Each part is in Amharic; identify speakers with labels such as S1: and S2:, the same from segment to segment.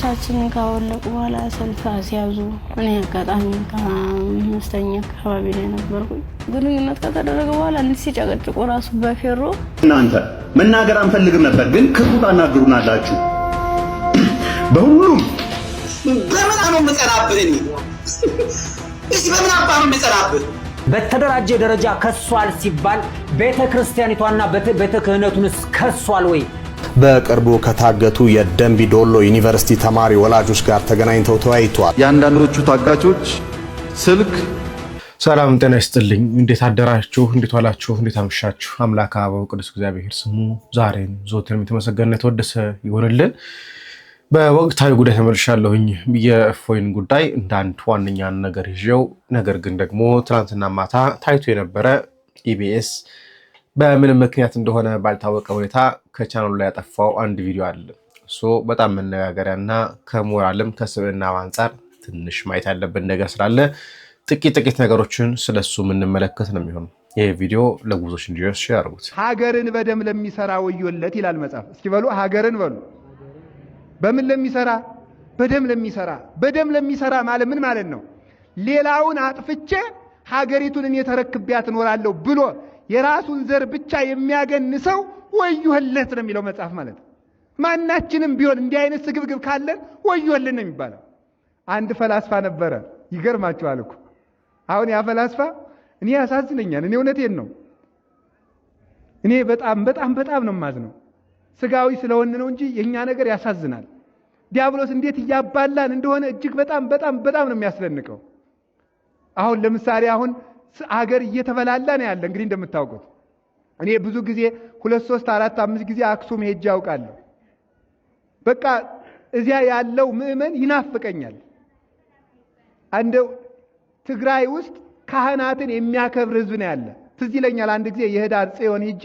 S1: ልብሳችንን ካወለቁ በኋላ ሰልፍ ሲያዙ እኔ አጋጣሚ ከአምስተኛ አካባቢ ላይ ነበርኩኝ። ግንኙነት ከተደረገ በኋላ እንዲህ ሲጨቀጭቁ ራሱ በፌሮ
S2: እናንተ መናገር አንፈልግም ነበር፣ ግን ክፉ ታናግሩናላችሁ። በሁሉም
S3: በምን አነው መጸናብህ? እሺ በምን አባ ነው መጸናብህ?
S4: በተደራጀ ደረጃ ከሷል ሲባል ቤተክርስቲያኒቷና ቤተክህነቱንስ ከሷል ወይ?
S5: በቅርቡ ከታገቱ የደንቢ ዶሎ ዩኒቨርሲቲ ተማሪ ወላጆች ጋር ተገናኝተው ተወያይተዋል።
S6: ያንዳንዶቹ ታጋቾች ስልክ
S7: ሰላም ጤና ይስጥልኝ። እንዴት አደራችሁ? እንዴት ዋላችሁ? እንዴት አመሻችሁ? አምላከ አበው ቅዱስ እግዚአብሔር ስሙ ዛሬም ዘወትርም የተመሰገነ የተወደሰ ይሁንልን። በወቅታዊ ጉዳይ ተመልሻለሁኝ። የእፎይን ጉዳይ እንደ አንድ ዋነኛ ነገር ይዤው፣ ነገር ግን ደግሞ ትናንትና ማታ ታይቶ የነበረ ኢቢኤስ በምንም ምክንያት እንደሆነ ባልታወቀ ሁኔታ ከቻናሉ ላይ ያጠፋው አንድ ቪዲዮ አለ። እሱ በጣም መነጋገሪያና ከሞራልም ከስብዕናም አንጻር ትንሽ ማየት ያለብን ነገር ስላለ ጥቂት ነገሮችን ስለሱ የምንመለከት ነው የሚሆነው። ይሄ ቪዲዮ ለጉዞች እንዲደርስ ያርጉት።
S8: ሀገርን በደም ለሚሰራ ወዮለት ይላል መጽሐፍ። እስኪ በሉ ሀገርን በሉ። በምን ለሚሰራ? በደም ለሚሰራ። በደም ለሚሰራ ማለት ምን ማለት ነው? ሌላውን አጥፍቼ ሀገሪቱን እኔ ተረክቤያት እኖራለሁ ብሎ የራሱን ዘር ብቻ የሚያገን ሰው ወዮለት ነው የሚለው መጽሐፍ ማለት። ማናችንም ቢሆን እንዲህ አይነት ስግብግብ ካለን ወዮልን ነው የሚባለው። አንድ ፈላስፋ ነበረ፣ ይገርማችኋል እኮ አሁን ያ ፈላስፋ እኔ ያሳዝነኛል። እኔ እውነቴን ነው። እኔ በጣም ነው የማዝነው። ስጋዊ ስለሆነ ነው እንጂ የኛ ነገር ያሳዝናል። ዲያብሎስ እንዴት እያባላን እንደሆነ እጅግ በጣም ነው የሚያስደንቀው። አሁን ለምሳሌ አሁን ሀገር እየተበላላ ነው ያለ። እንግዲህ እንደምታውቁት እኔ ብዙ ጊዜ 2 3 4 5 ጊዜ አክሱም ሄጄ ያውቃለሁ። በቃ እዚያ ያለው ምዕመን ይናፍቀኛል። አንድ ትግራይ ውስጥ ካህናትን የሚያከብር ህዝብ ነው ያለ። ትዝ ይለኛል አንድ ጊዜ የህዳር ጽዮን ሄጄ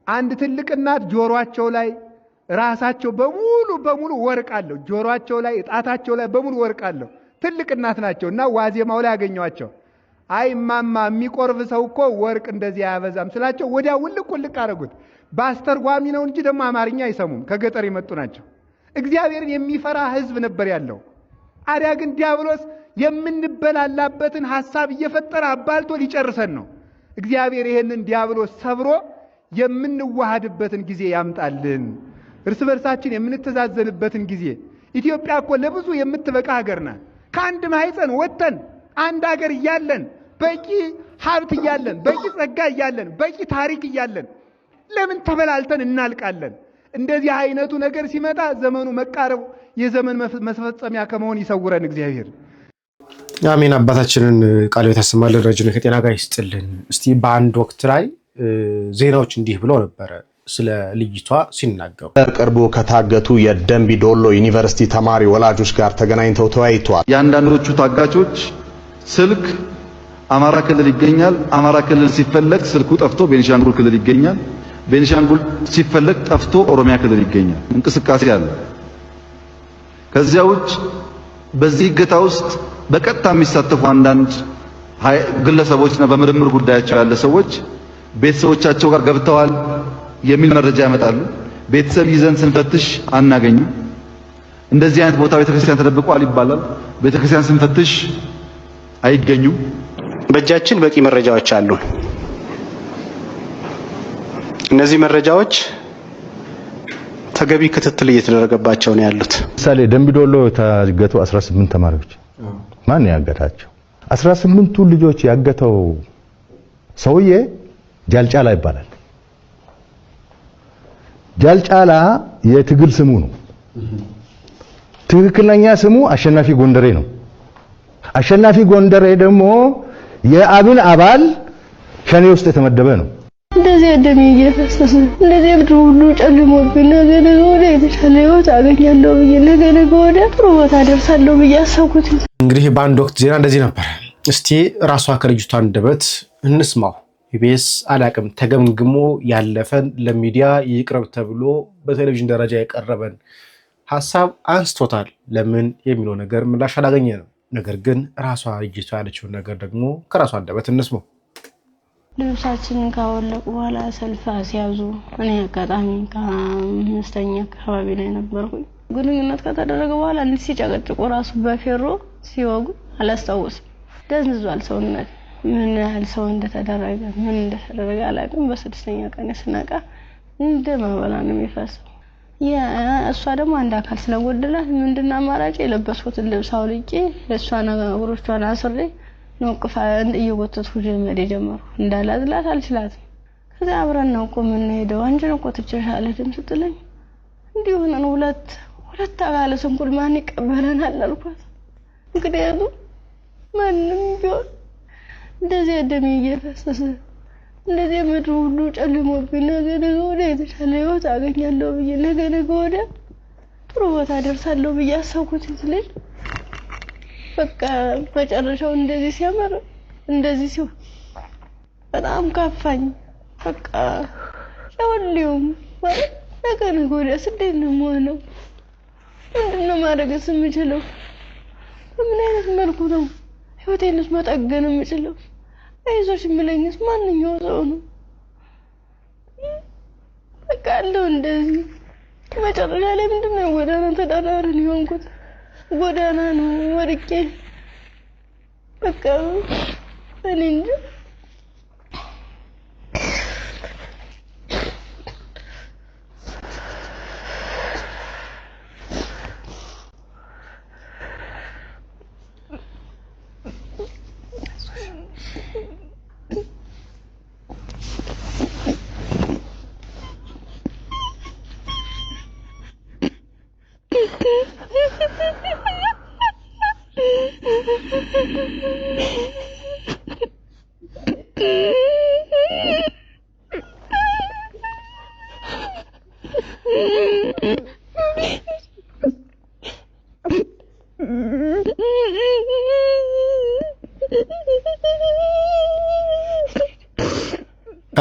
S8: አንድ ትልቅ እናት ጆሮአቸው ላይ ራሳቸው በሙሉ ወርቅ አለው። ጆሮአቸው ላይ ጣታቸው ላይ በሙሉ ወርቅ አለው። ትልቅ እናት ናቸውና ዋዜማው ላይ ያገኘዋቸው። አይ ማማ የሚቆርብ ሰው እኮ ወርቅ እንደዚህ አያበዛም ስላቸው ወዲያ ውልቅ አረጉት። በአስተርጓሚ ነው እንጂ ደግሞ አማርኛ አይሰሙም። ከገጠር የመጡ ናቸው። እግዚአብሔርን የሚፈራ ህዝብ ነበር ያለው። አዲያ ግን ዲያብሎስ የምንበላላበትን ሐሳብ እየፈጠረ አባልቶ ሊጨርሰን ነው። እግዚአብሔር ይሄንን ዲያብሎስ ሰብሮ የምንዋሃድበትን ጊዜ ያምጣልን። እርስ በርሳችን የምንተዛዘንበትን ጊዜ። ኢትዮጵያ እኮ ለብዙ የምትበቃ ሀገር ናት። ከአንድ ማህፀን ወጥተን አንድ ሀገር እያለን በቂ ሀብት እያለን በቂ ጸጋ እያለን በቂ ታሪክ እያለን ለምን ተበላልተን እናልቃለን? እንደዚህ አይነቱ ነገር ሲመጣ ዘመኑ መቃረቡ የዘመን መፈጸሚያ ከመሆን ይሰውረን እግዚአብሔር።
S7: አሜን። አባታችንን ቃል ያሰማልን፣ ረጅም ከጤና ጋር ይስጥልን። እስቲ በአንድ ወቅት ላይ ዜናዎች እንዲህ ብለው ነበረ ስለ ልጅቷ ሲናገሩ።
S5: በቅርቡ ከታገቱ የደንቢ ዶሎ ዩኒቨርሲቲ ተማሪ ወላጆች ጋር ተገናኝተው ተወያይተዋል።
S6: ያንዳንዶቹ ታጋቾች ስልክ አማራ ክልል ይገኛል። አማራ ክልል ሲፈለግ ስልኩ ጠፍቶ ቤኒሻንጉል ክልል ይገኛል። ቤኒሻንጉል ሲፈለግ ጠፍቶ ኦሮሚያ ክልል ይገኛል። እንቅስቃሴ አለ። ከዚያ ውጭ በዚህ እገታ ውስጥ በቀጥታ የሚሳተፉ አንዳንድ ግለሰቦችና በምርምር ጉዳያቸው ያለ ሰዎች ቤተሰቦቻቸው ጋር ገብተዋል የሚል መረጃ ያመጣሉ። ቤተሰብ ይዘን ስንፈትሽ አናገኝም። እንደዚህ አይነት ቦታ ቤተክርስቲያን ተደብቋል ይባላል። ቤተክርስቲያን ስንፈትሽ አይገኙም።
S9: በእጃችን በቂ መረጃዎች አሉ። እነዚህ መረጃዎች ተገቢ ክትትል እየተደረገባቸው ነው ያሉት።
S10: ምሳሌ ደንቢ ዶሎ የታገቱ 18 ተማሪዎች ማን ያገታቸው? 18ቱ ልጆች ያገተው ሰውዬ ጃልጫላ ይባላል። ጃልጫላ የትግል ስሙ ነው። ትክክለኛ ስሙ አሸናፊ ጎንደሬ ነው። አሸናፊ ጎንደሬ ደግሞ የአብን አባል ሸኔ ውስጥ የተመደበ ነው።
S1: እንደዚህ ደም እየፈሰሰ እንደዚህ ምድር ሁሉ ጨልሞብኝ ነገ ወደ የተሻለ ህይወት አገኛለሁ ብዬ ነገ ወደ ጥሩ ቦታ ደርሳለሁ ብዬ አሰብኩት።
S7: እንግዲህ በአንድ ወቅት ዜና እንደዚህ ነበር። እስቲ ራሷ ከልጅቷ አንደበት እንስማው። ኢቢኤስ አላቅም ተገምግሞ ያለፈን ለሚዲያ ይቅርብ ተብሎ በቴሌቪዥን ደረጃ የቀረበን ሐሳብ አንስቶታል። ለምን የሚለው ነገር ምላሽ አላገኘንም። ነገር ግን ራሷ ልጅቷ ያለችውን ነገር ደግሞ ከራሷ አንደበት እንስማው።
S1: ልብሳችንን ካወለቁ በኋላ ሰልፍ ሲያዙ እኔ አጋጣሚ ከአምስተኛ አካባቢ ላይ ነበርኩኝ። ግንኙነት ከተደረገ በኋላ እንዲህ ሲጨቀጭቁ ራሱ በፌሮ ሲወጉ አላስታውስም። ደንዝዟል ሰውነት። ምን ያህል ሰው እንደተደረገ ምን እንደተደረገ አላውቅም። በስድስተኛ ቀን ስነቃ እንደ ማባላ ነው የሚፈሰው። እሷ ደግሞ አንድ አካል ስለጎደላት ምንድነው አማራጭ የለበስኩትን ልብስ አውልቄ ለሷ ነገሮቿን አስሬ ነውቅፋ እየወተትኩ ጀመር ጀመሩ። እንዳላዝላት አልችላትም። ከዛ አብረን ነው ምን ሄደው አንቺ ነው ቆጥቼሻለ ድምጽ ጥለኝ እንዲሁ ነው ሁለት አካለ ስንኩል ማን ይቀበለናል አልኳት። እንግዲህ ማንም ቢሆን እንደዚህ ደም እየፈሰሰ እንደዚህ ምድሩ ሁሉ ጨልሞብኝ ነገ ወዲያ የተሻለ ህይወት አገኛለሁ ብዬ ነገ ወዲያ ጥሩ ቦታ ደርሳለሁ ብዬ አሰብኩት ልጅ በቃ መጨረሻው እንደዚህ ሲያመር እንደዚህ ሲሆን በጣም ካፋኝ። በቃ ያውልዩም ማለት ነገ ወዲያ እንዴት ነው የምሆነው? ምንድነው ማድረግስ የምችለው? በምን አይነት መልኩ ነው ህይወቴንስ መጠገን የምችለው? አይዞሽ የሚለኝስ ማንኛው ሰው ነው? በቃ አለው እንደዚህ መጨረሻ ላይ ምንድነው ጎዳና ተዳዳሪን የሆንኩት? ጎዳና ነው ወርቄ በቃ እኔ እንጃ።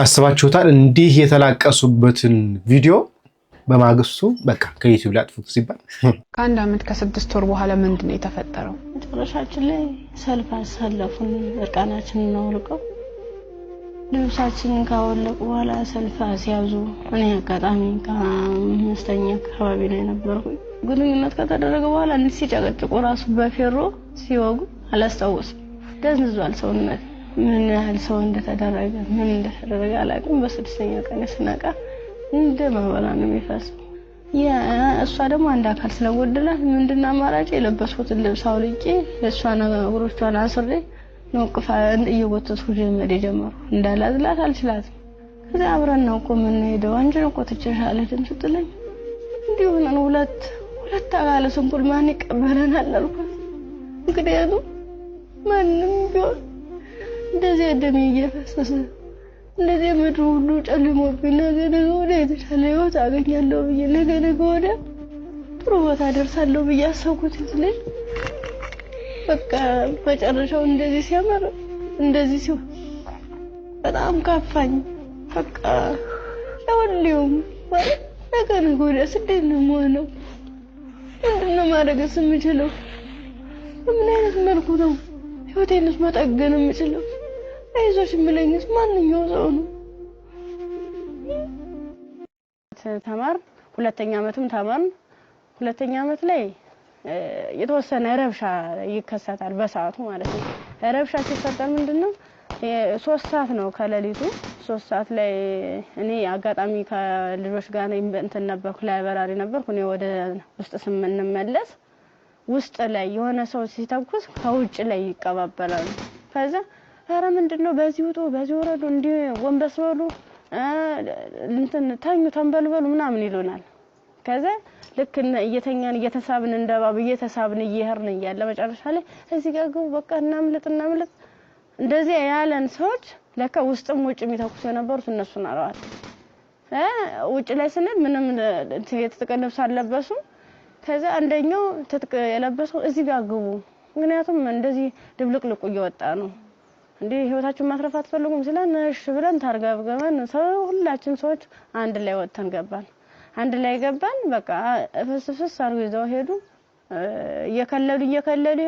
S7: አስባችሁታል? እንዲህ የተላቀሱበትን ቪዲዮ በማግስቱ በቃ ከዩቲዩብ ላይ አጥፉት ሲባል
S11: ከአንድ አመት ከ6 ወር በኋላ ምንድነው የተፈጠረው?
S1: መጨረሻችን ላይ ሰልፍ አሳለፉን። እርቃናችንን አውልቀው ልብሳችንን ካወለቁ በኋላ ሰልፍ ሲያዙ እኔ አጋጣሚ ከአምስተኛ አካባቢ ላይ ነበርኩኝ። ግንኙነት ከተደረገ በኋላ እንዲህ ሲጨቀጭቁ ራሱ በፌሮ ሲወጉ አላስታውስም። ደንዝዟል ሰውነት። ምን ያህል ሰው እንደተደረገ ምን እንደተደረገ አላውቅም። በስድስተኛ ቀን ስነቃ እንደ ማባላ ነው የሚፈሰው። እሷ ደግሞ አንድ አካል ስለጎደላት ምንድነው አማራጭ የለበስኩትን ልብስ አውልቄ ለሷ ነገሮቿን አስሬ ነውቅፋ እየወተትኩ ጀመር ጀመሩ። እንዳላዝላት አልችላትም። ከዛ አብረን ነው ምን ሄደው አንቺ ነው ቆጥቼሻለ ድምጽ ጥለኝ እንዲሁ ነው ሁለት አካለ ስንኩል ማን ይቀበለናል አልኳት። እንግዲህ ማንም ቢሆን እንደዚህ ደም እየፈሰሰ እንደዚህ ምድሩ ሁሉ ጨልሞብኝ ነገ ወዲያ የተሻለ ህይወት አገኛለሁ ብዬ ነገ ወዲያ ጥሩ ቦታ ደርሳለሁ ብዬ አሰብኩት ልጅ በቃ መጨረሻው እንደዚህ ሲያመር እንደዚህ ሲሆን በጣም ካፋኝ። በቃ ያውልዩም ማለት ነገ ወዲያ እንዴት ነው የምሆነው? ምንድነው ማድረግስ የምችለው? በምን አይነት መልኩ ነው ህይወቴንስ መጠገን የምችለው? አይዞሽ የሚለኝስ ማንኛው ሰው ነው? ተማር ሁለተኛ አመትም ተማር። ሁለተኛ አመት ላይ የተወሰነ ረብሻ ይከሰታል በሰዓቱ ማለት ነው። ረብሻ ሲፈጠር ምንድነው 3 ሰዓት ነው ከሌሊቱ 3 ሰዓት ላይ እኔ አጋጣሚ ከልጆች ጋር እንትን ነበርኩ ላይብራሪ ነበርኩ። እኔ ወደ ውስጥ ስንመለስ ውስጥ ላይ የሆነ ሰው ሲተኩስ ከውጭ ላይ ይቀባበላሉ። ከዛ ኧረ ምንድነው በዚህ ውጡ በዚህ ወረዱ እንዴ ወንበስ በሉ እንትን ታኙ ተንበልበሉ ምናምን ይሉናል። ከዛ ልክ እየተኛን እየተሳብን እንደባብ እየተሳብን እየሄርን እያለ መጨረሻ ላይ እዚህ ጋር ግቡ በቃ እናምልጥ እንደዚህ ያለን ሰዎች ለካ ውስጥም ውጭ የሚተኩሱ የነበሩት እነሱ ናቸው። ውጭ ላይ ስንል ምንም የተጠቀለብስ አለበሱ። ከዛ አንደኛው ትጥቅ የለበሰው እዚህ ጋር ግቡ ምክንያቱም እንደዚህ ድብልቅልቁ እየወጣ ነው እንዴ ህይወታችን ማትረፍ አትፈልጉም ሲለን እሺ ብለን ታርጋብገመን ሁላችን ሰዎች አንድ ላይ ወጥተን ገባን። አንድ ላይ ገባን። በቃ ፍስፍስ አርገው ይዘው ሄዱ። እየከለሉ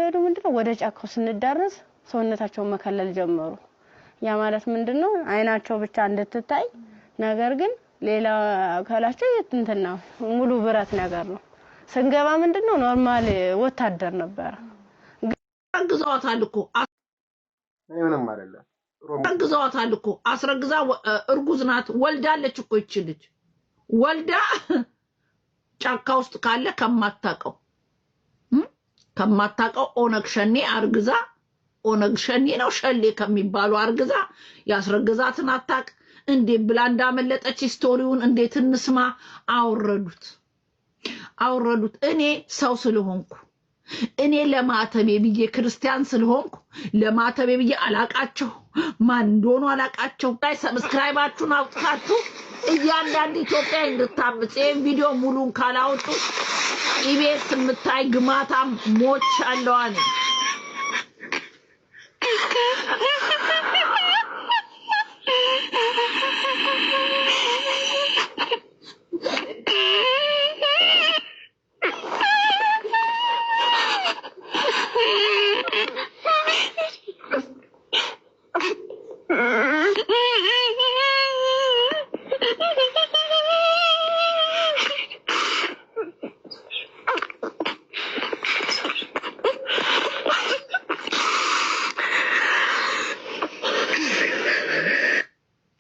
S1: ሄዱ። ምንድነው ወደ ጫካው ስንዳረስ ሰውነታቸው መከለል ጀመሩ። ያ ማለት ምንድነው አይናቸው ብቻ እንድትታይ ነገር ግን ሌላ አካላቸው እንትና ሙሉ ብረት ነገር ነው። ስንገባ ምንድነው ኖርማል ወታደር ነበር።
S12: አግዛዋታል እኮ
S7: ምንም አይደለም።
S12: አግዛዋታል እኮ አስረግዛ እርጉዝ ናት ወልዳለች እኮ ይች ልጅ ወልዳ ጫካ ውስጥ ካለ ከማታቀው ኦነግ ሸኔ አርግዛ ኦነግ ሸኔ ነው ሸሌ ከሚባሉ አርግዛ ያስረግዛትን አታቅ እንዴ ብላ እንዳመለጠች ስቶሪውን እንዴት እንስማ። አውረዱት። እኔ ሰው ስለሆንኩ እኔ ለማተቤ ብዬ ክርስቲያን ስለሆንኩ ለማተቤ ብዬ አላቃቸው ማን እንደሆኑ አላቃቸው። ላይ ሰብስክራይባችሁን አውጥታችሁ እያንዳንዱ ኢትዮጵያ እንድታምጽ ቪዲዮ ሙሉን ካላወጡ ኢቢኤስ የምታይ ግማታም ሞች አለዋኔ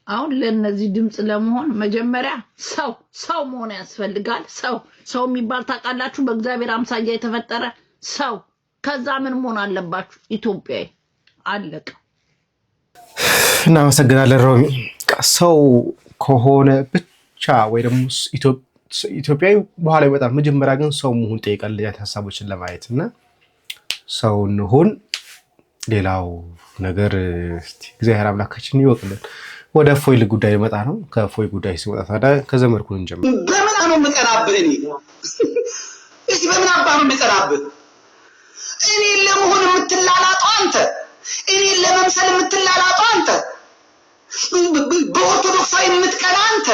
S12: አሁን ለነዚህ ድምጽ ለመሆን መጀመሪያ ሰው መሆን ያስፈልጋል። ሰው የሚባል ታውቃላችሁ፣ በእግዚአብሔር አምሳያ የተፈጠረ ሰው። ከዛ ምን መሆን አለባችሁ? ኢትዮጵያዊ። አለቀ።
S7: እናመሰግናለን ሮሚ። ሰው ከሆነ ብቻ ወይ ደግሞ ኢትዮጵያዊ በኋላ ይመጣል። መጀመሪያ ግን ሰው መሆን ጠይቃል። ያ ሐሳቦችን ለማየት እና ሰው እንሁን። ሌላው ነገር እግዚአብሔር አምላካችን ይወቅልን። ወደ ፎይል ጉዳይ መጣ ነው። ከፎይ ጉዳይ ሲመጣ ታዲያ ከዘመርኩን እንጀምር።
S3: በምን ነው መቀናብህ? እሺ በምን አባህ ነው መቀናብህ? እኔ ለመሆን የምትላላጠው አንተ፣ እኔ ለመምሰል የምትላላጠው አንተ፣ በኦርቶዶክሳዊ የምትቀና አንተ፣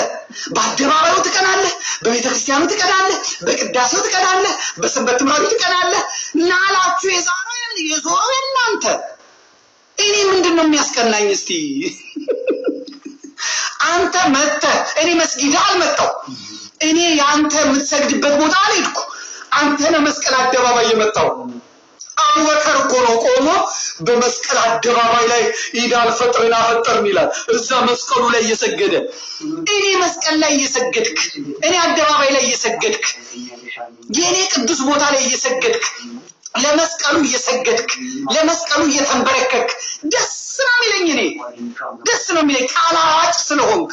S3: በአደባባዩ ትቀናለህ፣ በቤተክርስቲያኑ ትቀናለህ፣ በቅዳሴው ትቀናለህ፣ በሰንበት ትምህርቱ ትቀናለህ። ናላችሁ የዞረው እናንተ። እኔ ምንድነው የሚያስቀናኝ? እስቲ አንተ መጥተህ እኔ መስጊድ አልመጣው፣ እኔ ያንተ የምትሰግድበት ቦታ አልሄድኩ። አንተ ነህ መስቀል አደባባይ የመጣው። አቡበከር እኮ ነው ቆሞ በመስቀል አደባባይ ላይ ኢድ አልፈጥርና ፈጠርን ይላል። እዛ መስቀሉ ላይ እየሰገደ እኔ መስቀል ላይ እየሰገድክ፣ እኔ አደባባይ ላይ እየሰገድክ፣ የኔ ቅዱስ ቦታ ላይ እየሰገድክ፣ ለመስቀሉ እየሰገድክ፣ ለመስቀሉ እየተንበረከክ ደስ ነው የሚለኝ። እኔ ደስ ነው የሚለኝ ቃላዋጭ ስለሆንክ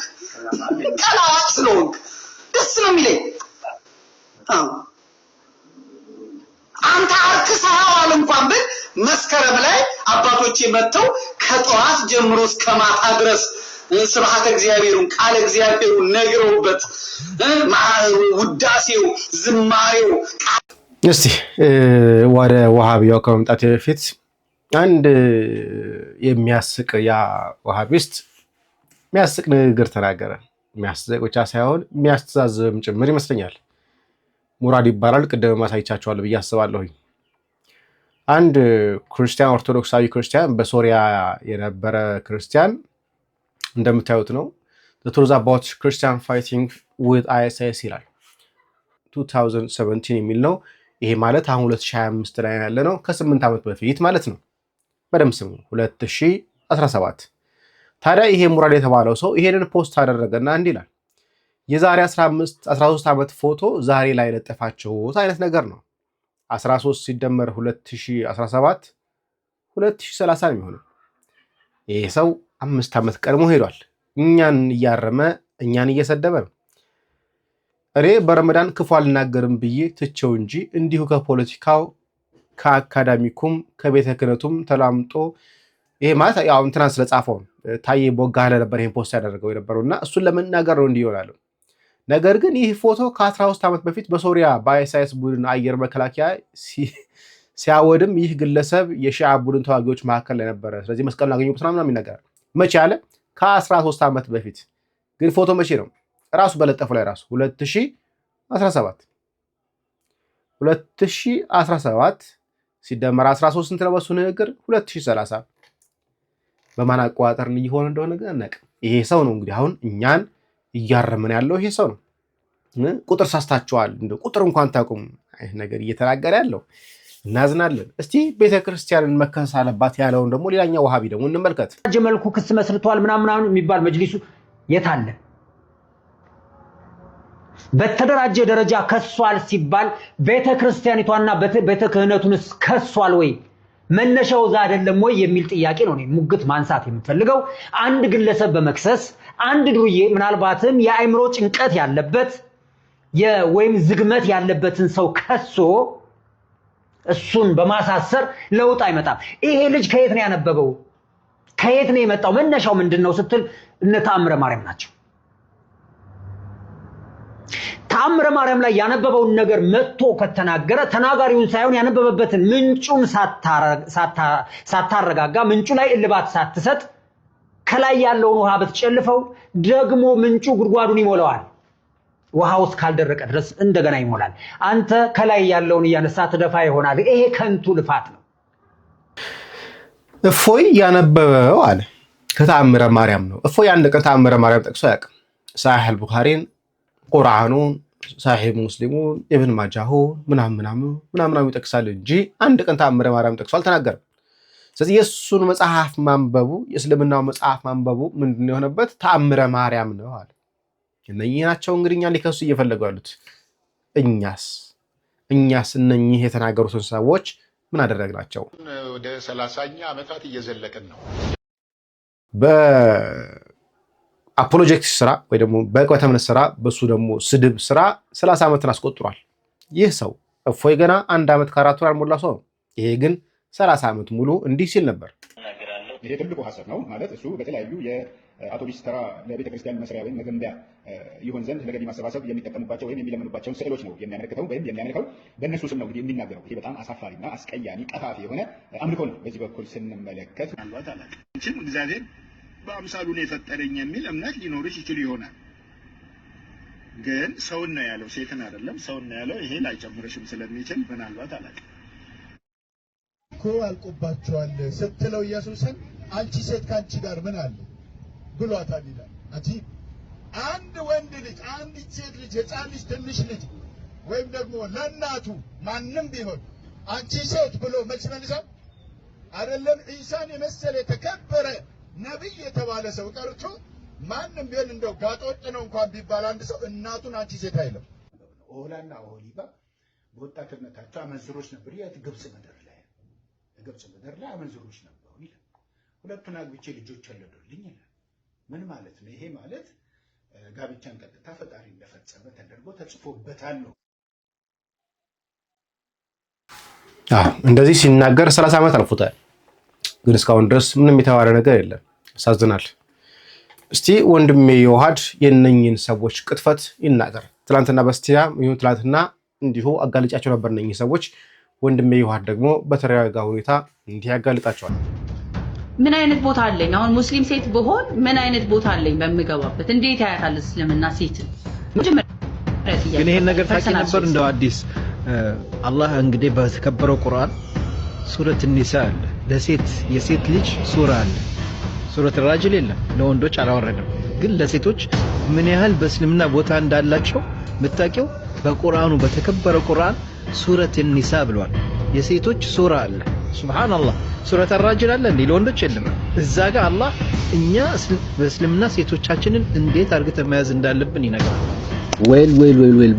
S3: ደስ ነው የሚለኝ። አንተ አርክሰሃል እንኳን ብል መስከረም ላይ አባቶቼ መጥተው ከጠዋት ጀምሮ እስከ ማታ ድረስ ስብሐተ እግዚአብሔሩን ቃለ እግዚአብሔሩን ነግረውበት ውዳሴው ዝማሬው።
S7: እስቲ ወደ ወሃቢያው ከመምጣት በፊት አንድ የሚያስቅ ያ ወሃቢስት የሚያስቅ ንግግር ተናገረ። የሚያስቅ ብቻ ሳይሆን የሚያስተዛዝብም ጭምር ይመስለኛል። ሙራድ ይባላል። ቅድም ማሳይቻችኋለሁ ብዬ አስባለሁኝ። አንድ ክርስቲያን ኦርቶዶክሳዊ ክርስቲያን በሶሪያ የነበረ ክርስቲያን እንደምታዩት ነው። the truth about Christian fighting with ISIS ይላል 2017 የሚል ነው። ይሄ ማለት አሁን 2025 ላይ ያለ ነው። ከ8 ዓመት በፊት ማለት ነው። በደምብ ስሙ 2017። ታዲያ ይሄ ሙራድ የተባለው ሰው ይሄንን ፖስት አደረገና እንዲህ ይላል። የዛሬ 13 ዓመት ፎቶ ዛሬ ላይ ለጠፋችሁት አይነት ነገር ነው። 13 ሲደመር 2017 2030 ነው የሚሆነው። ይሄ ሰው 5 ዓመት ቀድሞ ሄዷል። እኛን እያረመ እኛን እየሰደበ ነው። እኔ በረመዳን ክፉ አልናገርም ብዬ ትቼው እንጂ እንዲሁ ከፖለቲካው ከአካዳሚኩም ከቤተ ክህነቱም ተላምጦ ይሄ ማለት ያው እንትናን ስለጻፈው ታዬ ቦጋለ ነበር ይሄን ፖስት ያደረገው የነበረውና እሱን ለመናገር ነው እንዲህ ይሆናል። ነገር ግን ይህ ፎቶ ከ13 ዓመት በፊት በሶሪያ በአይኤስአይኤስ ቡድን አየር መከላከያ ሲያወድም ይህ ግለሰብ የሺዓ ቡድን ተዋጊዎች መካከል ላይ ነበረ። ስለዚህ መስቀሉን አገኘሁት ምናምን ይነገራል። መቼ አለ? ከ13 ዓመት በፊት። ግን ፎቶ መቼ ነው? ራሱ በለጠፈው ላይ ራሱ 2017 ሲደመር 13 ስንት ነው? በሱ ንግግር 2030 በማን አቆጣጠር እየሆነ እንደሆነ ግን አናውቅም። ይሄ ሰው ነው እንግዲህ አሁን እኛን እያረመን ያለው ይሄ ሰው ነው። ቁጥር ሳስታችኋል እንደው ቁጥር እንኳን ታቁም አይ ነገር እየተናገረ ያለው እናዝናለን። እስቲ ቤተክርስቲያንን መከሰስ አለባት ያለውን ደግሞ ሌላኛው ወሃቢ ደግሞ እንመልከት።
S4: መልኩ ክስ መስርቷል ምናምን የሚባል መጅሊሱ የት አለ? በተደራጀ ደረጃ ከሷል ሲባል ቤተክርስቲያኒቷና ቤተክህነቱንስ ከሷል ወይ? መነሻው ዛ አይደለም ወይ የሚል ጥያቄ ነው ሙግት ማንሳት የምፈልገው። አንድ ግለሰብ በመክሰስ አንድ ዱርዬ ምናልባትም የአይምሮ ጭንቀት ያለበት ወይም ዝግመት ያለበትን ሰው ከሶ እሱን በማሳሰር ለውጥ አይመጣም። ይሄ ልጅ ከየት ነው ያነበበው? ከየት ነው የመጣው? መነሻው ምንድነው ስትል እነ ተአምረ ማርያም ናቸው። ተአምረ ማርያም ላይ ያነበበውን ነገር መጥቶ ከተናገረ ተናጋሪውን ሳይሆን ያነበበበትን ምንጩን ሳታረጋጋ ምንጩ ላይ እልባት ሳትሰጥ ከላይ ያለውን ውሃ በትጨልፈው ደግሞ ምንጩ ጉድጓዱን ይሞላዋል። ውሃው እስካልደረቀ ድረስ እንደገና ይሞላል። አንተ ከላይ ያለውን እያነሳ ተደፋ ይሆናል። ይሄ ከንቱ ልፋት ነው።
S7: እፎይ ያነበበው አለ ከተአምረ ማርያም ነው። እፎይ አንድ ቀን ተአምረ ማርያም ጠቅሶ አያውቅም። ሳሒህ አልቡኻሪን፣ ቁርአኑን፣ ሳሒህ ሙስሊሙን፣ ኢብን ማጃሁ ምናምን ይጠቅሳል እንጂ አንድ ቀን ተአምረ ማርያም ጠቅሶ አልተናገረም። ስለዚህ የእሱን መጽሐፍ ማንበቡ የእስልምናው መጽሐፍ ማንበቡ ምንድን የሆነበት ተአምረ ማርያም ነው አለ። እነኚህ ናቸው እንግዲህ እኛን ሊከሱ እየፈለጉ ያሉት። እኛስ እነኚህ የተናገሩትን ሰዎች ምን አደረግናቸው?
S13: ወደ 30ኛ ዓመታት እየዘለቅን ነው።
S7: በአፖሎጀቲክስ ስራ ወይ ደግሞ በዕቅበተ እምነት ስራ በሱ ደግሞ ስድብ ስራ 30 ዓመትን አስቆጥሯል። ይህ ሰው እፎይ ገና 1 ዓመት ከ4 ወር ያልሞላ ሰው ነው። ይሄ ግን 30 ዓመት ሙሉ እንዲህ ሲል ነበር።
S2: ይሄ ትልቁ ሐሰት ነው ማለት እሱ በተለያዩ የአውቶቡስ ተራ ለቤተ ክርስቲያን መስሪያ ወይም መገንቢያ ይሆን ዘንድ ለገቢ ማሰባሰብ የሚጠቀሙባቸው ወይም የሚለምኑባቸውን ስዕሎች ነው የሚያመለክተው ወይም የሚያመልከው በእነሱ ስም ነው እንግዲህ የሚናገረው። ይሄ በጣም አሳፋሪና አስቀያሚ ቀፋፊ የሆነ አምልኮ ነው። በዚህ በኩል ስንመለከት ምናልባት አላውቅም እግዚአብሔር በአምሳሉ ነው የፈጠረኝ የሚል እምነት ሊኖርሽ ይችል ይሆናል። ግን ሰውን ነው ያለው፣ ሴትን አይደለም። ሰውን ነው ያለው። ይሄ ላይጨምርሽም ስለሚችል ምናልባት አላውቅም
S14: እኮ አልቆባቸዋል ስትለው ኢየሱስን አንቺ ሴት ካንቺ ጋር ምን አለ ብሏታል ይላል። አንድ ወንድ ልጅ አንዲት ሴት ልጅ ሕፃን ልጅ ትንሽ ልጅ ወይም ደግሞ ለእናቱ ማንም ቢሆን አንቺ ሴት ብሎ መልስ መልሳል አይደለም። ኢሳን የመሰለ የተከበረ ነብይ የተባለ ሰው ቀርቶ ማንም ቢሆን እንደው ጋጦጥ ነው እንኳን ቢባል አንድ ሰው እናቱን አንቺ ሴት አይልም።
S13: ኦህላና ኦህሊባ በወጣትነታቸው አመንዝሮች ነበር። ግብጽ ምድር ላይ አመንዝሮች ነበሩ ይላል። ሁለቱን አግብቼ ልጆች ወለዱልኝ ይላል። ምን ማለት ነው? ይሄ ማለት ጋብቻን ቀጥታ ፈጣሪ እንደፈጸመ ተደርጎ ተጽፎበታል ነው።
S7: እንደዚህ ሲናገር 30 ዓመት አልፎታል። ግን እስካሁን ድረስ ምንም የተባለ ነገር የለም። ያሳዝናል። እስቲ ወንድሜ ዮሐድ የነኝን ሰዎች ቅጥፈት ይናገር። ትላንትና በስቲያ ይሁን ትላንትና እንዲሁ አጋልጫቸው ነበር እነኝህ ሰዎች። ወንድሜ ዮሐድ ደግሞ በተረጋጋ ሁኔታ እንዲህ ያጋልጣቸዋል።
S12: ምን አይነት ቦታ አለኝ? አሁን ሙስሊም ሴት ብሆን ምን አይነት ቦታ አለኝ በምገባበት? እንዴት ያያታል እስልምና ሴት?
S15: ግን ይሄን ነገር ታውቂ ነበር? እንደው አዲስ አላህ እንግዲህ በተከበረው ቁርአን ሱረት ኒሳ አለ፣ ለሴት የሴት ልጅ ሱራ አለ። ሱረት ራጅል የለም፣ ለወንዶች አላወረደም። ግን ለሴቶች ምን ያህል በእስልምና ቦታ እንዳላቸው የምታውቂው በቁርአኑ በተከበረው ቁርአን ሱረት ኒሳ ብሏል። የሴቶች ሱራ አለ። ሱብሃንአላህ። ሱረት ራጅል አለ እንዴ? ለወንዶች የለም። እዛ ጋር አላህ እኛ በእስልምና ሴቶቻችንን እንዴት አድርገን መያዝ እንዳለብን ይነግራል።
S16: ወይል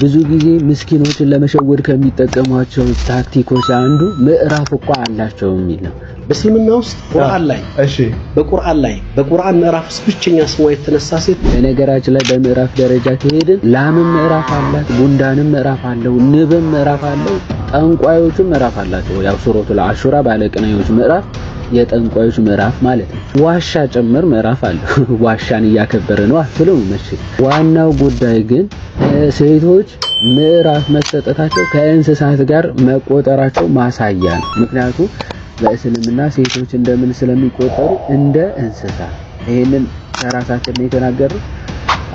S16: ብዙ ጊዜ ምስኪኖችን ለመሸወድ ከሚጠቀሟቸው ታክቲኮች አንዱ ምዕራፍ እኮ አላቸው የሚል ነው።
S9: በእስልምና ውስጥ ቁርአን ላይ በቁርአን ምዕራፍ ውስጥ ብቸኛ ስሟ የተነሳ ሴት።
S16: በነገራችን ላይ በምዕራፍ ደረጃ ከሄድን ላምም ምዕራፍ አላት፣ ጉንዳንም ምዕራፍ አለው፣ ንብም ምዕራፍ አለው፣ ጠንቋዮችም ምዕራፍ አላቸው። ያው ሱረቱል አሹራ ባለቅኔዎች ምዕራፍ የጠንቋዮች ምዕራፍ ማለት ነው። ዋሻ ጭምር ምዕራፍ አለው። ዋሻን እያከበረ ነው አትለው መቼ። ዋናው ጉዳይ ግን ሴቶች ምዕራፍ መሰጠታቸው ከእንስሳት ጋር መቆጠራቸው ማሳያ ነው። ምክንያቱም በእስልምና ሴቶች እንደምን ስለሚቆጠሩ እንደ እንስሳ። ይሄንን ከራሳችን ነው የተናገረው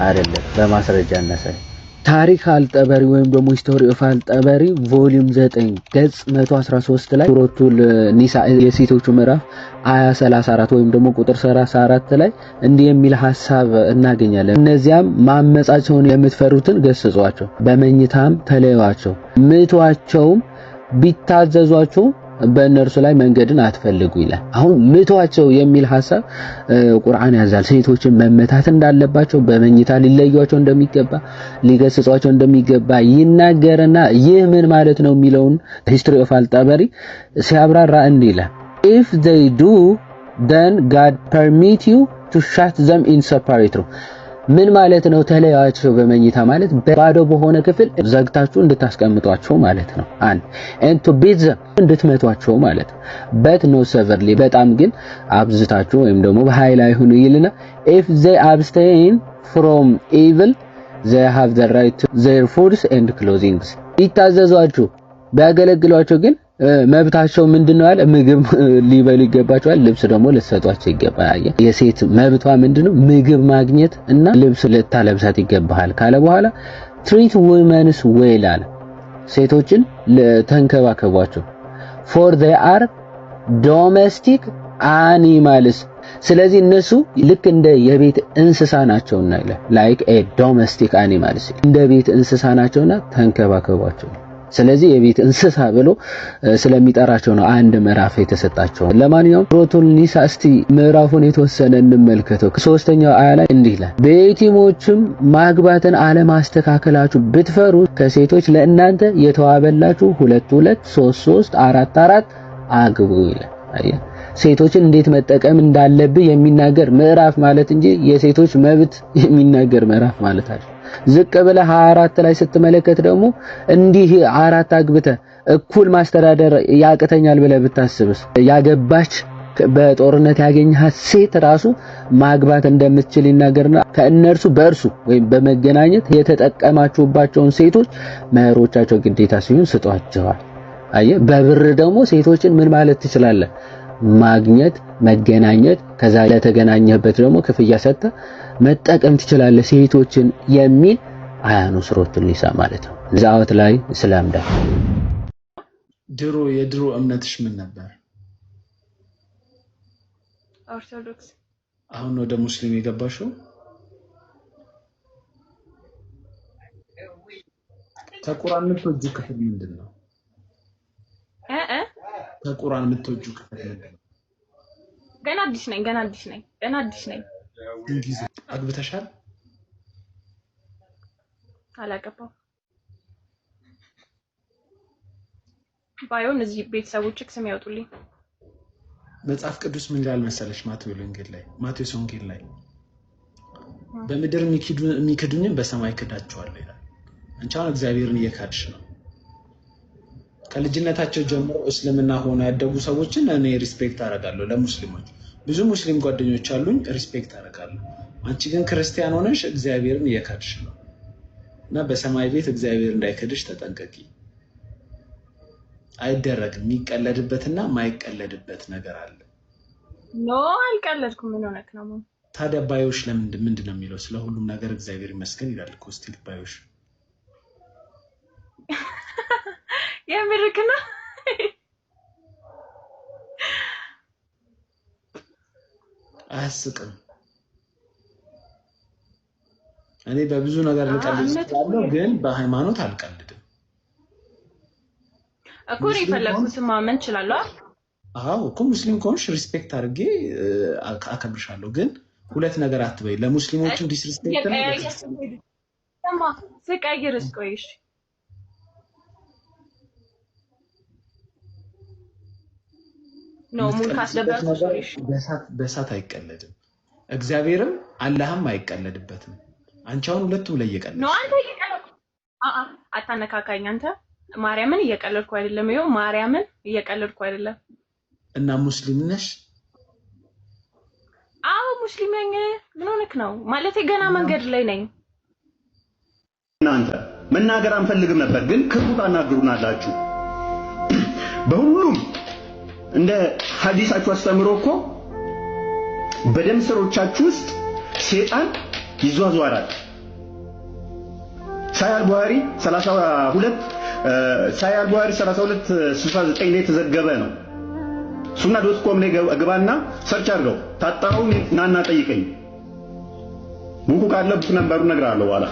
S16: አይደለም፣ በማስረጃ እናሳይ። ታሪክ አልጠበሪ ወይም ደግሞ ሂስቶሪ ኦፍ አልጠበሪ ቮሊዩም 9 ገጽ 113 ላይ ሱረቱል ኒሳ የሴቶቹ ምዕራፍ አያ 34 ወይም ደግሞ ቁጥር 34 ላይ እንዲህ የሚል ሐሳብ እናገኛለን። እነዚያም ማመጻቸውን የምትፈሩትን ገስጿቸው፣ በመኝታም ተለዩዋቸው፣ ምቷቸውም ቢታዘዟቸው በእነርሱ ላይ መንገድን አትፈልጉ ይላል። አሁን ምቷቸው የሚል ሐሳብ ቁርአን ያዛል። ሴቶችን መመታት እንዳለባቸው፣ በመኝታ ሊለዩዋቸው እንደሚገባ፣ ሊገስጿቸው እንደሚገባ ይናገርና ይህ ምን ማለት ነው የሚለውን ሂስቶሪ ኦፍ አልጠበሪ ሲያብራራ እንዲህ ይላል if they do then God permit you to shut them in separate room ምን ማለት ነው? ተለያቸው በመኝታ ማለት ባዶ በሆነ ክፍል ዘግታችሁ እንድታስቀምጧቸው ማለት ነው። and to beat them እንድትመቷቸው ማለት ነው። but no severely በጣም ግን አብዝታችሁ ወይም ደግሞ በኃይል አይሁኑ ይልና if they abstain from evil they have the right to their foods and clothing ይታዘዟችሁ ቢያገለግሏቸው ግን መብታቸው ምንድነው ያለ ምግብ ሊበሉ ይገባቸዋል፣ ልብስ ደግሞ ልትሰጧቸው ይገባል። የሴት መብቷ ምንድነው? ምግብ ማግኘት እና ልብስ ልታለብሳት ይገባል ካለ በኋላ treat women well አለ። ሴቶችን ተንከባከቧቸው for they are domestic animals ስለዚህ እነሱ ልክ እንደ የቤት እንስሳ ናቸውና ይላል like a domestic animals እንደ ቤት እንስሳ ናቸውና ተንከባከቧቸው። ስለዚህ የቤት እንስሳ ብሎ ስለሚጠራቸው ነው አንድ ምዕራፍ የተሰጣቸው። ለማንኛውም ሱረቱል ኒሳ እስቲ ምዕራፉን የተወሰነ እንመልከተው። ሶስተኛው አያ ላይ እንዲህ ይላል በየቲሞችም ማግባትን አለማስተካከላችሁ ብትፈሩ ከሴቶች ለእናንተ የተዋበላችሁ 2 2 3 3 4 4 አግቡ ይላል። አያ ሴቶችን እንዴት መጠቀም እንዳለብህ የሚናገር ምዕራፍ ማለት እንጂ የሴቶች መብት የሚናገር ምዕራፍ ማለት አይደለም። ዝቅ ብለህ 24 ላይ ስትመለከት ደግሞ እንዲህ 4 አግብተ እኩል ማስተዳደር ያቅተኛል ብለህ ብታስብስ ያገባች በጦርነት ያገኘሃት ሴት ራሱ ማግባት እንደምትችል ይናገርና ከእነርሱ በእርሱ ወይም በመገናኘት የተጠቀማችሁባቸውን ሴቶች መህሮቻቸው ግዴታ ሲሆን ስጧቸዋል። አየህ በብር ደግሞ ሴቶችን ምን ማለት ትችላለህ? ማግኘት፣ መገናኘት፣ ከዛ ለተገናኘበት ደግሞ ክፍያ ሰጥተ መጠቀም ትችላለህ ሴቶችን የሚል አያ ነው ሱረቱል ኒሳ ማለት ነው። ዛውት ላይ እስላም ዳ
S17: የድሮ እምነትሽ ምን ነበር?
S11: ኦርቶዶክስ።
S17: አሁን ወደ ሙስሊም የገባሽው? ከቁርአን የምትወጂው ክፍል ምንድን ነው? ከቁርአን የምትወጂው ክፍል ምንድን ነው?
S11: ገና አዲስ ነኝ።
S17: እንግዲህ አግብተሻል?
S11: አላገባም። ባይሆን እዚህ ቤተሰቦችክ ስም ያወጡልኝ።
S17: መጽሐፍ ቅዱስ ምን ይላል መሰለሽ? ማቴዎስ ወንጌል ላይ በምድር የሚክዱኝም በሰማይ ክዳቸዋለሁ ይላል። አንቺ አሁን እግዚአብሔርን እየካድሽ ነው። ከልጅነታቸው ጀምሮ እስልምና ሆኖ ያደጉ ሰዎችን እኔ ሪስፔክት አደርጋለሁ። ለሙስሊሞች ብዙ ሙስሊም ጓደኞች አሉኝ፣ ሪስፔክት አደርጋለሁ። አንቺ ግን ክርስቲያን ሆነሽ እግዚአብሔርን እየካድሽ ነው እና በሰማይ ቤት እግዚአብሔር እንዳይከድሽ ተጠንቀቂ። አይደረግም። የሚቀለድበትና ማይቀለድበት ነገር አለ።
S11: ኖ አልቀለድኩም። ምን ሆነክ ነው?
S17: ታዲያ ባዮሽ ምንድን ነው የሚለው? ስለ ሁሉም ነገር እግዚአብሔር ይመስገን ይላል እኮ ስቲል ባዮሽ
S11: የምርክና
S17: አያስቅም። እኔ በብዙ ነገር ልቀልድ እችላለሁ፣ ግን በሃይማኖት አልቀልድም
S11: እኮ። ነው የፈለኩት ማመን እችላለሁ።
S17: አዎ እኮ ሙስሊም ከሆንሽ ሪስፔክት አድርጌ አከብርሻለሁ፣ ግን ሁለት ነገር አትበይ። ለሙስሊሞችም ዲስሪስፔክት ነው።
S11: ስቀይርስ ቆይሽ ነው ሙልካስ ደበቁሽ።
S17: በሳት አይቀለድም። እግዚአብሔርም አላህም አይቀለድበትም። አንቺ አሁን ሁለቱም ላይ እየቀለድሽ
S11: ነው። አንተ እየቀለድኩ አታነካካኝ። አንተ ማርያምን እየቀለድኩ አይደለም። ይኸው ማርያምን እየቀለድኩ አይደለም።
S17: እና ሙስሊም ነሽ?
S11: አዎ ሙስሊም ነኝ። ምን ሆነክ ነው? ማለቴ ገና መንገድ ላይ ነኝ።
S2: እናንተ መናገር አንፈልግም ነበር፣ ግን ክፉ ታናግሩናላችሁ። በሁሉም እንደ ሐዲሳችሁ አስተምሮ እኮ በደም ስሮቻችሁ ውስጥ ሴጣን ይዟዟራል። ሳሂህ አልቡኻሪ 3269 ላይ ተዘገበ ነው። ሱና.com ላይ ግባና ሰርች አድርገው ታጣው ናና ጠይቀኝ። ቡኩ ካለ ቡክ ነምበሩ እነግርሃለሁ በኋላ።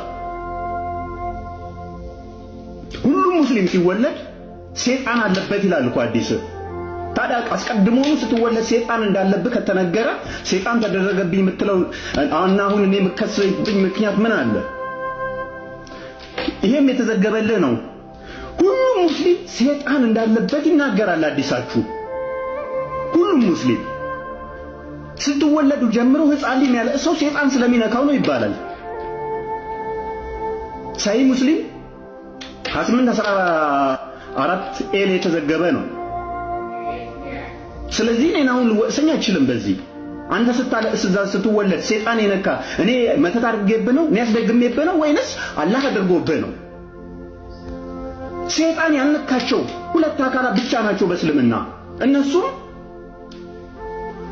S2: ሁሉም ሙስሊም ሲወለድ ሰይጣን አለበት ይላል እኮ ሐዲስ። ታዲያ አስቀድሞኑ ስትወለድ ሰይጣን እንዳለበት ከተነገረ ሰይጣን ተደረገብኝ የምትለው አሁን እኔ የምከሰብኝ ምክንያት ምን አለ? ይሄም የተዘገበልህ ነው። ሁሉም ሙስሊም ሰይጣን እንዳለበት ይናገራል ሐዲሳችሁ። ሁሉም ሙስሊም ስትወለዱ ጀምሮ ህፃን ልጅ ያለ ሰው ሰይጣን ስለሚነካው ነው ይባላል። ሳሂህ ሙስሊም 2814 ኤል የተዘገበ ነው። ስለዚህ እኔ አሁን ልወቅሰኝ አይችልም በዚህ። አንተ ስትወለድ ሰይጣን የነካ እኔ መተት አድርጌብህ ነው እኔ አስደግሜብህ ነው ወይንስ አላህ አድርጎብህ ነው? ሰይጣን ያልነካቸው ሁለት አካላት ብቻ ናቸው በእስልምና፣ እነሱም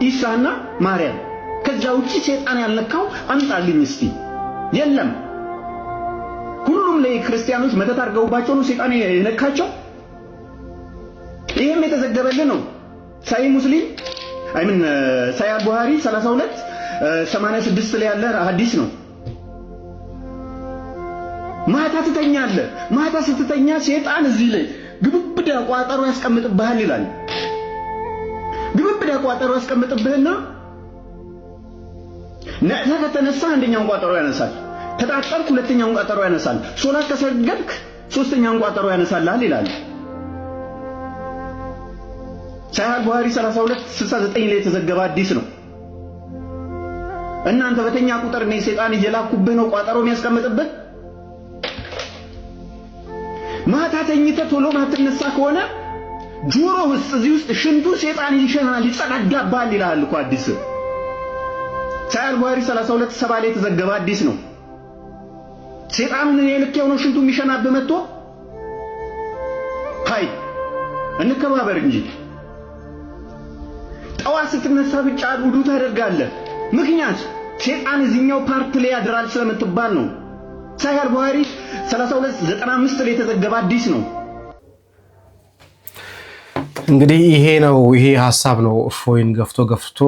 S2: ኢሳና ማርያም። ከዛ ውጪ ሰይጣን ያልነካው አምጣልኝ እስቲ። የለም። ሁሉም ላይ ክርስቲያኖች መተት አድርገውባቸው ነው ሰይጣን የነካቸው። ይሄም የተዘገበልህ ነው። ሳሂህ ሙስሊም ሳሂህ አልቡኻሪ 3286 ላይ ያለ ሐዲስ ነው። ማታ ትተኛለህ። ማታ ስትተኛ ሰይጣን እዚህ ላይ ግብብዳ ቋጠሮ ያስቀምጥብሃል ይላል። ግብብዳ ቋጠሮ ያስቀምጥብህና ነቅተህ ከተነሳ አንደኛውን ቋጠሮ ያነሳል። ተጣጣልክ ሁለተኛውን ቋጠሮ ያነሳል። ሶላት ከሰገድክ ሶስተኛውን ቋጠሮ ያነሳልሃል ይላል። ሳሂህ አልቡኻሪ 3269 ላይ የተዘገበ ሐዲስ ነው። እናንተ በተኛ ቁጥር ነው ሰይጣን እየላኩብህ ነው ቋጠሮ የሚያስቀምጥብህ። ማታ ተኝተህ ቶሎ ማትነሳ ከሆነ ጆሮ ውስጥ እዚህ ውስጥ ሽንቱ ሰይጣን ይሸናል ይጸዳዳባል ይላል እኮ ሐዲስ። ሳሂህ አልቡኻሪ 3270 ላይ የተዘገበ ሐዲስ ነው። ሰይጣንን የልከው ነው ሽንቱ የሚሸናብህ መጥቶ ሃይ እንከባበር እንጂ ጠዋት ስትነሳ ብቻ ውዱ ታደርጋለህ። ምክንያት ሰይጣን እዚህኛው ፓርት ላይ ያድራል ስለምትባል ነው። ሳሂህ አልቡኻሪ 3295 ላይ የተዘገበ ሐዲስ ነው።
S7: እንግዲህ ይሄ ሐሳብ ነው እፎይን ገፍቶ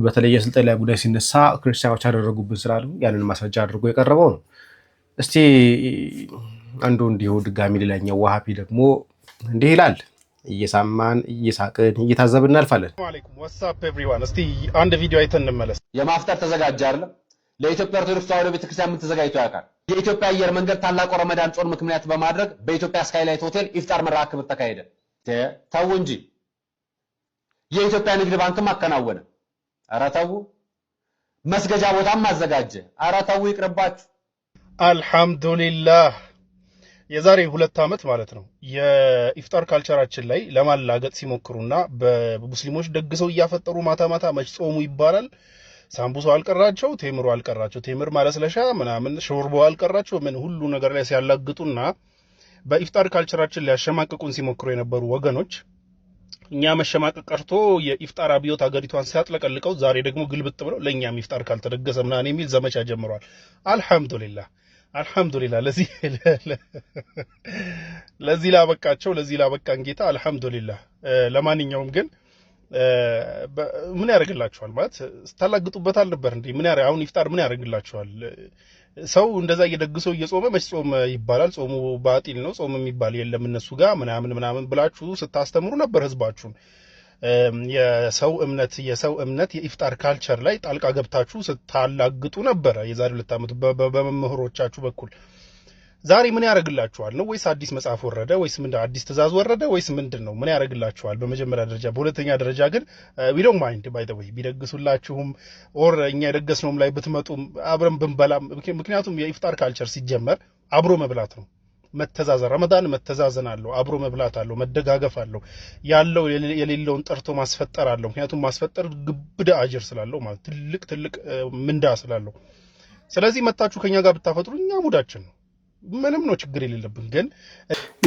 S7: በተለየ ስልጣን ላይ ጉዳይ ሲነሳ ክርስቲያኖች ያደረጉብን ስላሉ ያንን ማስረጃ አድርጎ የቀረበው ነው። እስቲ አንዱ እንዲሁ ድጋሚ ሌላኛው ዋሃቢ ደግሞ እንዲህ ይላል። እየሳማን እየሳቅን እየታዘብን እናልፋለን።
S18: አለይኩም ዋትስአፕ ኤቭሪዋን። እስቲ አንድ ቪዲዮ አይተን እንመለስ።
S19: የማፍጠር ተዘጋጀ አይደል? ለኢትዮጵያ ኦርቶዶክስ ተዋሕዶ ቤተክርስቲያን ምን ተዘጋጅቶ ያውቃል? የኢትዮጵያ አየር መንገድ ታላቁ ረመዳን ጾም ምክንያት በማድረግ በኢትዮጵያ ስካይላይት ሆቴል ኢፍጣር መርሃ ግብር ተካሄደ። ተው እንጂ የኢትዮጵያ ንግድ ባንክም አከናወነ። ኧረ ተው። መስገጃ ቦታም አዘጋጀ። ኧረ ተው ይቅርባችሁ።
S18: አልሐምዱሊላህ። የዛሬ 2 ዓመት ማለት ነው የኢፍጣር ካልቸራችን ላይ ለማላገጥ ሲሞክሩና በሙስሊሞች ደግሰው እያፈጠሩ ማታ ማታ መች ጾሙ ይባላል። ሳምቡሶ አልቀራቸው፣ ቴምሩ አልቀራቸው፣ ቴምር ማለስለሻ ምናምን ሾርቦ አልቀራቸው፣ ምን ሁሉ ነገር ላይ ሲያላግጡና በኢፍጣር ካልቸራችን ላይ ያሸማቀቁን ሲሞክሩ የነበሩ ወገኖች እኛ መሸማቀቅ ቀርቶ የኢፍጣር አብዮት ሀገሪቷን ሲያጥለቀልቀው ዛሬ ደግሞ ግልብጥ ብለው ለኛም ኢፍጣር ካልተደገሰ ምናምን የሚል ዘመቻ ጀምሯል። አልሐምዱሊላህ ለዚህ ላበቃቸው ለዚህ ላበቃን ጌታ አልሐምዱሊላህ። ለማንኛውም ግን ምን ያደርግላችኋል ማለት ስታላግጡበት አልነበር እንዴ? አሁን ኢፍጣር ምን ያደርግላችኋል? ሰው እንደዛ እየደግሰው እየጾመ መች ጾም ይባላል? ጾሙ ባጢል ነው፣ ጾም የሚባል የለም እነሱ ጋር ምናምን ብላችሁ ስታስተምሩ ነበር ህዝባችሁን። የሰው እምነት የኢፍጣር ካልቸር ላይ ጣልቃ ገብታችሁ ስታላግጡ ነበረ የዛሬ 2 ዓመት በመምህሮቻችሁ በኩል። ዛሬ ምን ያደርግላችኋል ነው? ወይስ አዲስ መጽሐፍ ወረደ? ወይስ ምን አዲስ ትእዛዝ ወረደ? ወይስ ምንድነው? ምን ያደርግላችኋል? በመጀመሪያ ደረጃ። በሁለተኛ ደረጃ ግን we don't mind by the way ቢደግሱላችሁም ኦር እኛ የደገስነውም ላይ ብትመጡም አብረን ብንበላም፣ ምክንያቱም የኢፍጣር ካልቸር ሲጀመር አብሮ መብላት ነው። መተዛዘን ረመዳን መተዛዘን አለው፣ አብሮ መብላት አለው፣ መደጋገፍ አለው፣ ያለው የሌለውን ጠርቶ ማስፈጠር አለው። ምክንያቱም ማስፈጠር ግብዳ አጅር ስላለው ማለት ትልቅ ምንዳ ስላለው። ስለዚህ መታችሁ ከኛ ጋር ብታፈጥሩ እኛ ሙዳችን ነው፣ ምንም ነው ችግር የሌለብን። ግን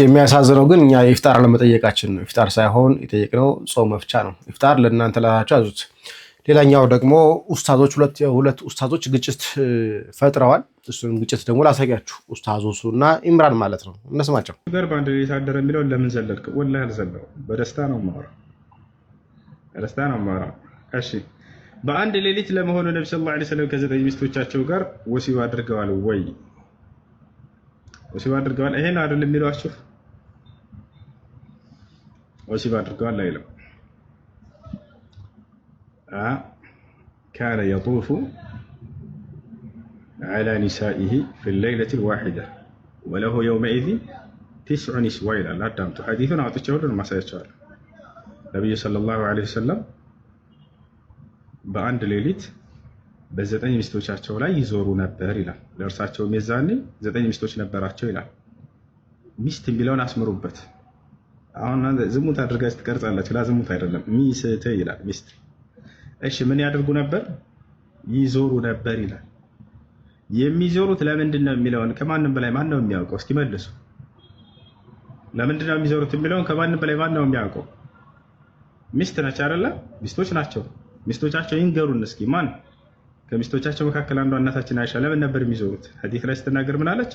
S7: የሚያሳዝነው ግን እኛ የኢፍጣር ለመጠየቃችን ነው። ኢፍጣር ሳይሆን የጠየቅነው ጾም መፍቻ ነው። ኢፍጣር ለእናንተ ላላችሁ አዙት ሌላኛው ደግሞ ኡስታዞች ሁለት ኡስታዞች ግጭት ፈጥረዋል። እሱን ግጭት ደግሞ ላሳያችሁ። ኡስታዞሱና ኢምራን ማለት ነው። እነስማቸው
S20: ጋር በአንድ ሌሊት አደረ የሚለውን ለምን ዘለልክ? ወላሂ አልዘለው። በደስታ ነው የማወራው፣ በደስታ ነው የማወራው። እሺ በአንድ ሌሊት ለመሆኑ ነብዩ ሰለላሁ ዐለይሂ ወሰለም ከ9 ሚስቶቻቸው ጋር ወሲብ አድርገዋል ወይ? ወሲብ አድርገዋል ይሄን አይደል የሚሏችሁ? ወሲብ አድርገዋል አይልም። كان يطوف على نسائه في الليلة الواحدة وله يومئذ 9 نسوة ይላል። አዳምጡ። ሐዲሱን አውጥቼ ሁሉንም ማሳያቸዋለሁ። ነብዩ ሰለላሁ ዐለይሂ ወሰለም በአንድ ሌሊት በ9 ሚስቶቻቸው ላይ ይዞሩ ነበር ይላል። ለእርሳቸው የዛኔ 9 ሚስቶች ነበራቸው ይላል። ሚስት የሚለውን አስምሩበት። አሁን ዝሙት አድርጋችሁ ትቀርጻላችሁ። ዝሙት አይደለም ሚስት ይላል። ሚስት እሺ ምን ያደርጉ ነበር? ይዞሩ ነበር ይላል። የሚዞሩት ለምንድን ነው የሚለውን ከማንም በላይ ማን ነው የሚያውቀው? እስኪ መልሱ። ለምንድን ነው የሚዞሩት የሚለውን ከማንም በላይ ማን ነው የሚያውቀው? ሚስት ነች አይደለ? ሚስቶች ናቸው። ሚስቶቻቸው ይንገሩን እስኪ። ማን ከሚስቶቻቸው መካከል አንዷ እናታችን አይሻ ለምን ነበር የሚዞሩት? ሐዲስ ላይ ስትናገር ምን አለች?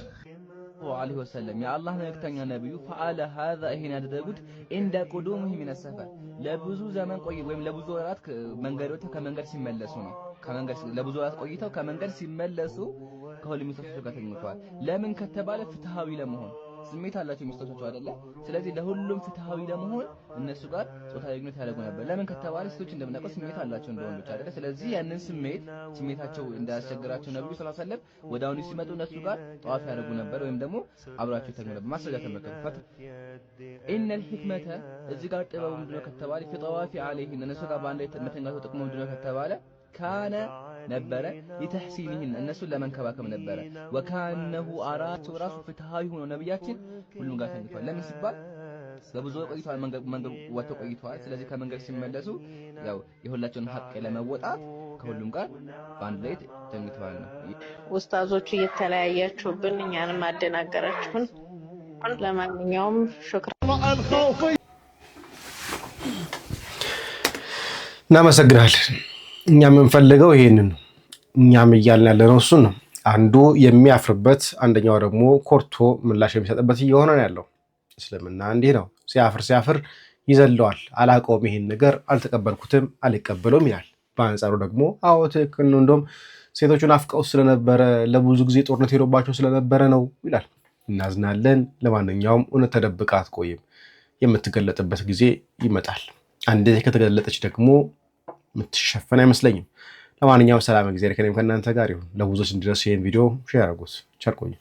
S21: عليه وسلم يا الله መልእክተኛ ነብዩ فعل هذا ይሄን ያደረጉት عند قدومه من السفر ለብዙ ዘመን ቆይ ወይም ለብዙ ወራት መንገዶች ከመንገድ ሲመለሱ ነው። ከመንገድ ለብዙ ወራት ቆይተው ከመንገድ ሲመለሱ ከሁሉ ሚስቶቻቸው ጋር ተኝተዋል። ለምን ከተባለ ፍትሃዊ ለመሆን ስሜት አላቸው ሚስቶቻቸው አይደለ? ስለዚህ ለሁሉም ፍትሃዊ ለመሆን እነሱ ጋር ጾታዊ ግንኙነት ያደርጉ ነበር። ለምን ከተባለ ሴቶች እንደምናውቀው ስሜት አላቸው እንደወንዶች አይደለ? ስለዚህ ያንን ስሜታቸው እንዳያስቸግራቸው ነብዩ ሰለላሁ ዐለይሂ ወሰለም ወዳውኑ ሲመጡ እነሱ ጋር ጠዋፍ ያደርጉ ነበር ወይም ደግሞ አብራቸው ተገኙ ነበር። ማስረጃ ተመልከቱ። ኢነ الحكمة እዚህ ጋር ጥበቡ ምንድነው ከተባለ ፍጠዋፊ عليه እነሱ ጋር በአንድ ላይ መተኛቱ ጥቅሙ ምንድነው ከተባለ ካነ ነበረ ለተህሲኒህን እነሱን ለመንከባከብ ነበረ። ወካነሁ አራቱ ራሱ ፍትሃዊ ሆኖ ነብያችን ሁሉም ጋር ተኝቷል። ለምን ሲባል በብዙ ቆይቷል፣ መንገድ ወጥተው ቆይቷል። ስለዚህ ከመንገድ ሲመለሱ ያው የሁላቸውን ሀቅ ለመወጣት ከሁሉም ጋር በአንድ ላይ ተኝቷል ነው።
S22: ኡስታዞቹ እየተለያያችሁብን እኛንም አደናገራችሁን። ለማንኛውም ሹክራን
S7: እናመሰግናለን። እኛ የምንፈልገው ይሄንን ነው። እኛም እያልን ያለነው እሱን ነው። አንዱ የሚያፍርበት አንደኛው ደግሞ ኮርቶ ምላሽ የሚሰጥበት እየሆነ ነው ያለው። እስልምና እንዲህ ነው። ሲያፍር ይዘለዋል። አላውቀውም፣ ይሄን ነገር አልተቀበልኩትም፣ አልቀበለውም ይላል። በአንጻሩ ደግሞ አዎ ትክክል ነው፣ እንደውም ሴቶቹን አፍቀው ስለነበረ ለብዙ ጊዜ ጦርነት ሄዶባቸው ስለነበረ ነው ይላል። እናዝናለን። ለማንኛውም እውነት ተደብቃ አትቆይም፣ የምትገለጥበት ጊዜ ይመጣል። አንዴ ከተገለጠች ደግሞ የምትሸፈን አይመስለኝም። ለማንኛውም ሰላም እግዚአብሔር ከእናንተ ጋር ይሁን። ለብዙዎች እንዲደርስ ይህን ቪዲዮ ሼር አድርጉት። ቸር ቆዩ።